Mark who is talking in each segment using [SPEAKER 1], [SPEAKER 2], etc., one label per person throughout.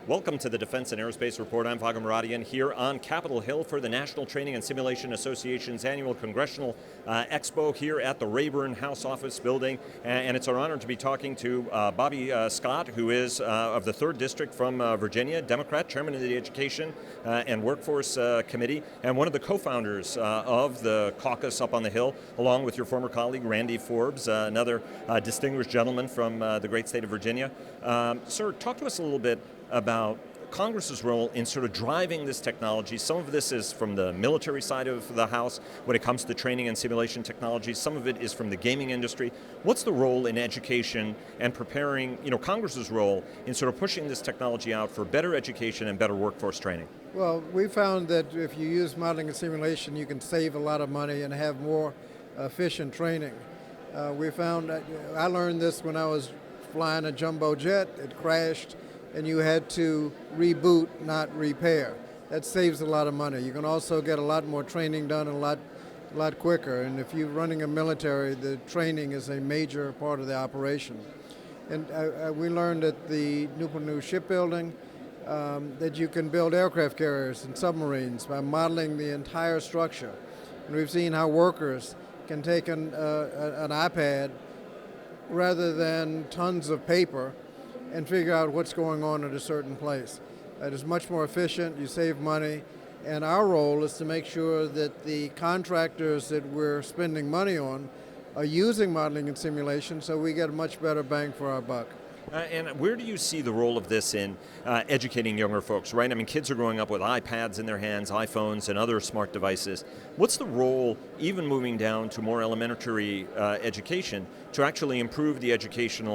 [SPEAKER 1] Welcome to the Defense and Aerospace Report. I'm Vago Muradian here on Capitol Hill for the National Training and Simulation Association's annual Congressional Expo here at the Rayburn House Office building. And it's our honor to be talking to Bobby Scott, who is of the 3rd District from Virginia, Democrat, Chairman of the Education and Workforce Committee, and one of the co-founders of the caucus up on the Hill, along with your former colleague, Randy Forbes, another distinguished gentleman from the great state of Virginia. Sir, talk to us a little bit about Congress's role in sort of driving this technology. Some of this is from the military side of the House when it comes to training and simulation technology. Some of it is from the gaming industry. What's the role in education and preparing, Congress's role in sort of pushing this technology out for better education and better workforce training?
[SPEAKER 2] Well, we found that if you use modeling and simulation, you can save a lot of money and have more efficient training. We found that I learned this when I was flying a jumbo jet. It crashed, and you had to reboot, not repair. That saves a lot of money. You can also get a lot more training done a lot quicker. And if you're running a military, the training is a major part of the operation. And we learned at the Newport News shipbuilding that you can build aircraft carriers and submarines by modeling the entire structure. And we've seen how workers can take an iPad rather than tons of paper and figure out what's going on at a certain place. It is much more efficient, you save money, and our role is to make sure that the contractors that we're spending money on are using modeling and simulation so we get a much better bang for our buck.
[SPEAKER 1] And where do you see the role of this in educating younger folks, right? I mean, kids are growing up with iPads in their hands, iPhones, and other smart devices. What's the role, even moving down to more elementary education, to actually improve the education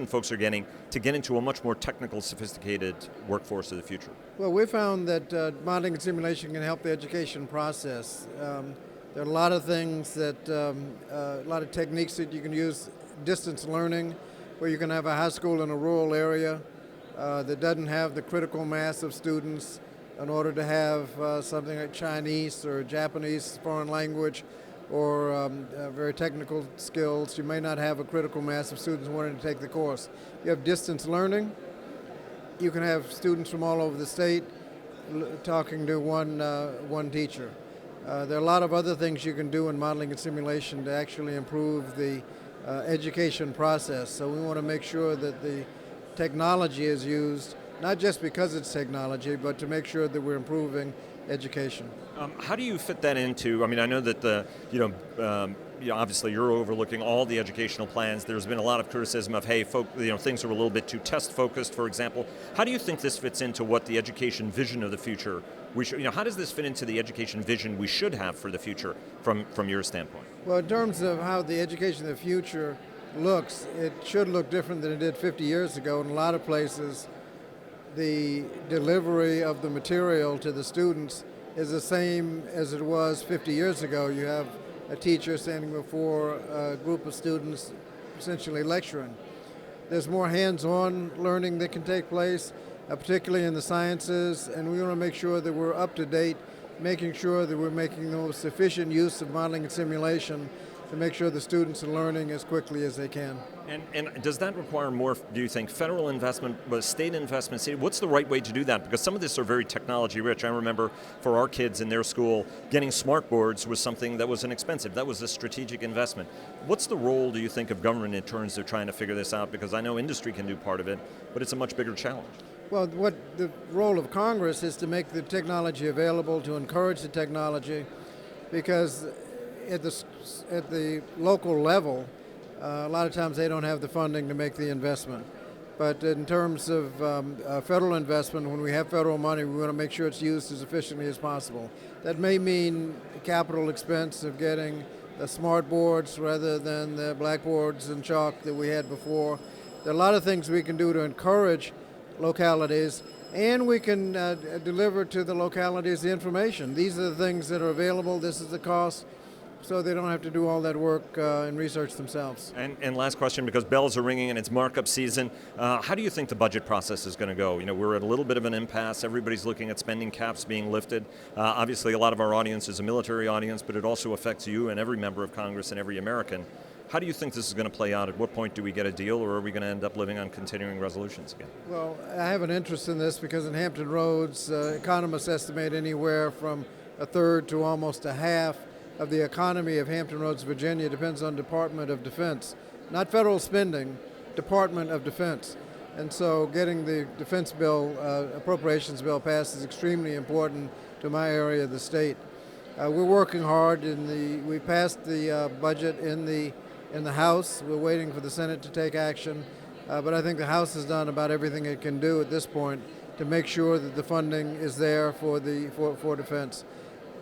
[SPEAKER 1] folks are getting to get into a much more technical, sophisticated workforce of the future?
[SPEAKER 2] Well, we found that modeling and simulation can help the education process. There are a lot of things that, a lot of techniques that you can use. Distance learning, where you can have a high school in a rural area that doesn't have the critical mass of students in order to have something like Chinese or Japanese foreign language or very technical skills. You may not have a critical mass of students wanting to take the course. You have distance learning. You can have students from all over the state talking to one teacher. There are a lot of other things you can do in modeling and simulation to actually improve the education process. So we want to make sure that the technology is used, not just because it's technology, but to make sure that we're improving education.
[SPEAKER 1] How do you fit that into, I know that obviously you're overlooking all the educational plans. There's been a lot of criticism of, hey, things are a little bit too test-focused, for example. How do you think this fits into what the education vision of the future, how does this fit into the education vision we should have for the future from your standpoint?
[SPEAKER 2] Well, in terms of how the education of the future looks, it should look different than it did 50 years ago. In a lot of places, the delivery of the material to the students is the same as it was 50 years ago. You have a teacher standing before a group of students essentially lecturing. There's more hands-on learning that can take place, particularly in the sciences, and we want to make sure that we're up to date, making sure that we're making the most efficient use of modeling and simulation to make sure the students are learning as quickly as they can.
[SPEAKER 1] And does that require more, do you think, federal investment, state investment? What's the right way to do that? Because some of this are very technology rich. I remember for our kids in their school, getting smart boards was something that was inexpensive. That was a strategic investment. What's the role, do you think, of government in terms of trying to figure this out? Because I know industry can do part of it, but it's a much bigger challenge.
[SPEAKER 2] Well, what the role of Congress is to make the technology available, to encourage the technology, because at the local level, a lot of times they don't have the funding to make the investment. But in terms of federal investment, when we have federal money, we want to make sure it's used as efficiently as possible. That may mean capital expense of getting the smart boards rather than the blackboards and chalk that we had before. There are a lot of things we can do to encourage localities, and we can deliver to the localities the information. These are the things that are available. This is the cost. so they don't have to do all that work and research themselves.
[SPEAKER 1] And last question, because bells are ringing and it's markup season, how do you think the budget process is going to go? You know, we're at a little bit of an impasse. Everybody's looking at spending caps being lifted. Obviously, a lot of our audience is a military audience, but it also affects you and every member of Congress and every American. How do you think this is going to play out? At what point do we get a deal, or are we going to end up living on continuing resolutions again?
[SPEAKER 2] Well, I have an interest in this because in Hampton Roads, economists estimate anywhere from a third to almost a half of the economy of Hampton Roads, Virginia depends on Department of Defense. Not federal spending, Department of Defense. And so getting the defense bill, appropriations bill passed is extremely important to my area of the state. We're working hard. We passed the budget in the House. We're waiting for the Senate to take action. But I think the House has done about everything it can do at this point to make sure that the funding is there for defense.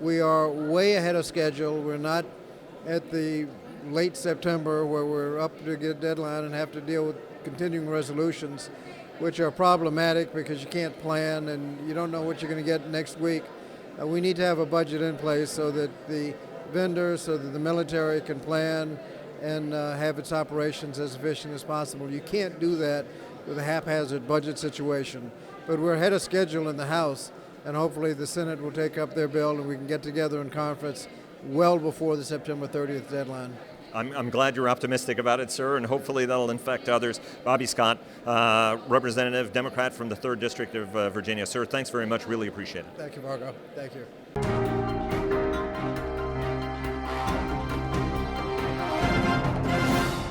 [SPEAKER 2] We are way ahead of schedule. We're not at the late September where we're up to get a deadline and have to deal with continuing resolutions, which are problematic because you can't plan and you don't know what you're going to get next week. We need to have a budget in place so that the vendors, so that the military can plan and have its operations as efficient as possible. You can't do that with a haphazard budget situation. But we're ahead of schedule in the House, and hopefully the Senate will take up their bill and we can get together in conference well before the September 30th deadline.
[SPEAKER 1] I'm glad you're optimistic about it, sir, and hopefully that'll infect others. Bobby Scott, Representative, Democrat from the 3rd District of Virginia. Sir, thanks very much. Really appreciate it.
[SPEAKER 2] Thank you, Vago. Thank you.